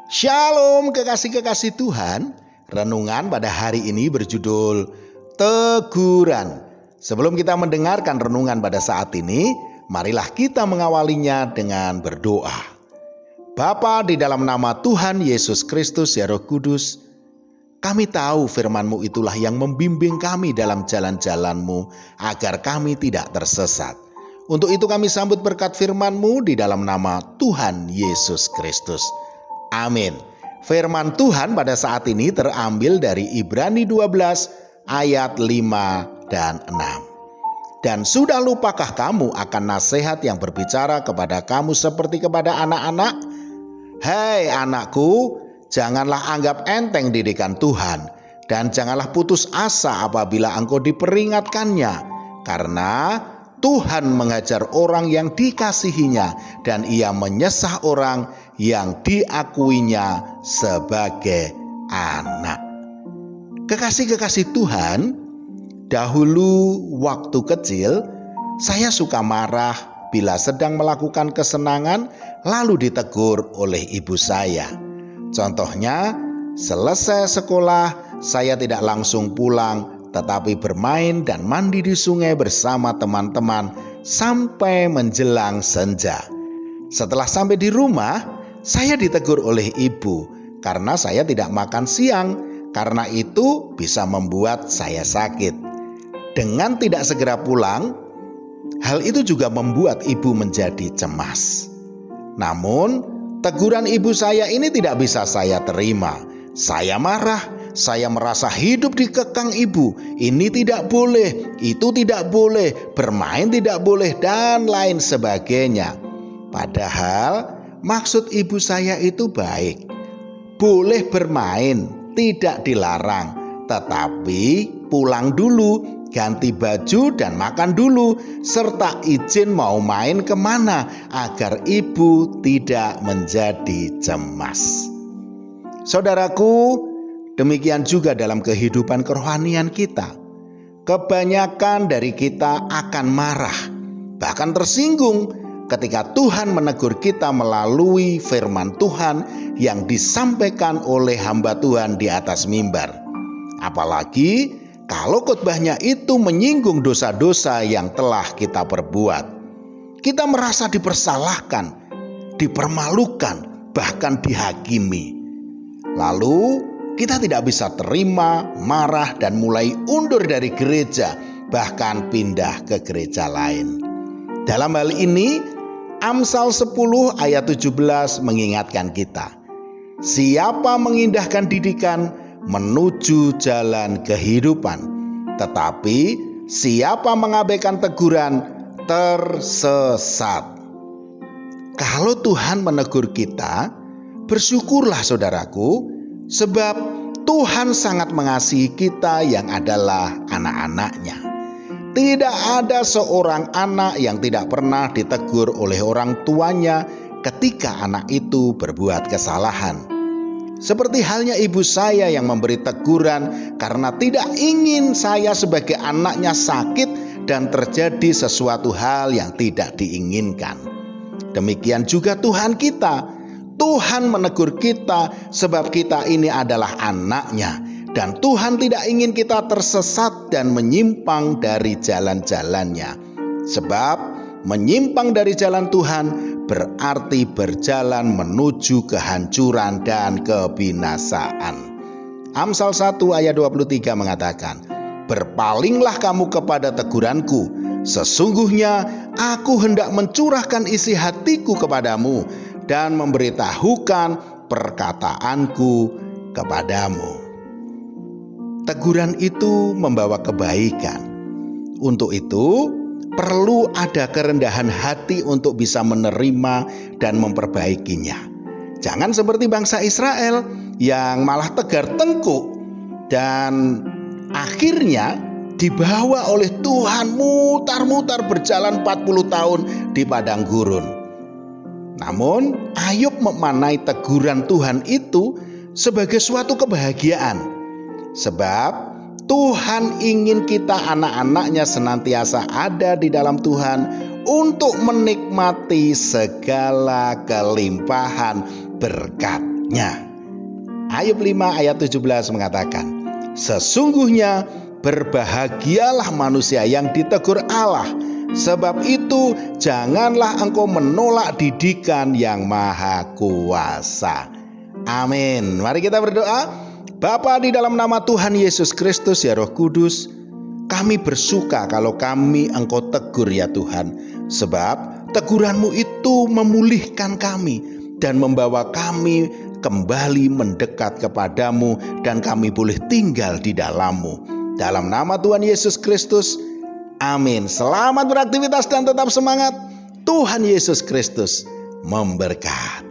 Shalom kekasih-kekasih Tuhan. Renungan pada hari ini berjudul Teguran. Sebelum kita mendengarkan renungan pada saat ini, marilah kita mengawalinya dengan berdoa. Bapa, di dalam nama Tuhan Yesus Kristus ya Roh Kudus, kami tahu firman-Mu itulah yang membimbing kami dalam jalan-jalan-Mu agar kami tidak tersesat. Untuk itu kami sambut berkat firman-Mu di dalam nama Tuhan Yesus Kristus. Amin. Firman Tuhan pada saat ini terambil dari Ibrani 12 ayat 5 dan 6. Dan sudah lupakah kamu akan nasihat yang berbicara kepada kamu seperti kepada anak-anak? Hai anakku, janganlah anggap enteng didikan Tuhan, dan janganlah putus asa apabila engkau diperingatkannya, karena Tuhan mengajar orang yang dikasihinya, dan ia menyesah orang yang diakuinya sebagai anak. Kekasih-kekasih Tuhan, dahulu waktu kecil saya suka marah bila sedang melakukan kesenangan lalu ditegur oleh ibu saya. Contohnya, selesai sekolah saya tidak langsung pulang, tetapi bermain dan mandi di sungai bersama teman-teman sampai menjelang senja. Setelah sampai di rumah, saya ditegur oleh ibu karena saya tidak makan siang, karena itu bisa membuat saya sakit. Dengan tidak segera pulang, hal itu juga membuat ibu menjadi cemas. Namun, teguran ibu saya ini tidak bisa saya terima. Saya marah. Saya merasa hidup dikekang ibu. Ini tidak boleh, itu tidak boleh, bermain tidak boleh, dan lain sebagainya. Padahal maksud ibu saya itu baik. Boleh bermain, tidak dilarang. Tetapi pulang dulu, ganti baju dan makan dulu, serta izin mau main kemana agar ibu tidak menjadi cemas. Saudaraku, demikian juga dalam kehidupan kerohanian kita. Kebanyakan dari kita akan marah, bahkan tersinggung ketika Tuhan menegur kita melalui firman Tuhan yang disampaikan oleh hamba Tuhan di atas mimbar. Apalagi kalau khotbahnya itu menyinggung dosa-dosa yang telah kita perbuat. Kita merasa dipersalahkan, dipermalukan, bahkan dihakimi. Lalu kita tidak bisa terima, marah, dan mulai undur dari gereja, bahkan pindah ke gereja lain. Dalam hal ini, Amsal 10 ayat 17 mengingatkan kita, siapa mengindahkan didikan menuju jalan kehidupan, tetapi siapa mengabaikan teguran tersesat. Kalau Tuhan menegur kita, bersyukurlah saudaraku, sebab Tuhan sangat mengasihi kita yang adalah anak-anaknya. Tidak ada seorang anak yang tidak pernah ditegur oleh orang tuanya ketika anak itu berbuat kesalahan. Seperti halnya ibu saya yang memberi teguran karena tidak ingin saya sebagai anaknya sakit dan terjadi sesuatu hal yang tidak diinginkan. Demikian juga Tuhan kita. Tuhan menegur kita sebab kita ini adalah anaknya, dan Tuhan tidak ingin kita tersesat dan menyimpang dari jalan-jalannya. Sebab menyimpang dari jalan Tuhan berarti berjalan menuju kehancuran dan kebinasaan. Amsal 1 ayat 23 mengatakan, berpalinglah kamu kepada teguranku, sesungguhnya aku hendak mencurahkan isi hatiku kepadamu dan memberitahukan perkataanku kepadamu. Teguran itu membawa kebaikan. Untuk itu, perlu ada kerendahan hati untuk bisa menerima dan memperbaikinya. Jangan seperti bangsa Israel yang malah tegar tengkuk dan akhirnya dibawa oleh Tuhan mutar-mutar berjalan 40 tahun di padang gurun. Namun Ayub memaknai teguran Tuhan itu sebagai suatu kebahagiaan. Sebab Tuhan ingin kita anak-anaknya senantiasa ada di dalam Tuhan untuk menikmati segala kelimpahan berkat berikutnya. Ayub 5 ayat 17 mengatakan, sesungguhnya berbahagialah manusia yang ditegur Allah, sebab itu janganlah engkau menolak didikan yang maha kuasa. Amin. Mari kita berdoa. Bapa, di dalam nama Tuhan Yesus Kristus, ya Roh Kudus, kami bersuka kalau kami engkau tegur ya Tuhan, sebab teguran-Mu itu memulihkan kami dan membawa kami kembali mendekat kepadamu, dan kami boleh tinggal di dalam-Mu. Dalam nama Tuhan Yesus Kristus, amin. Selamat beraktivitas dan tetap semangat. Tuhan Yesus Kristus memberkati.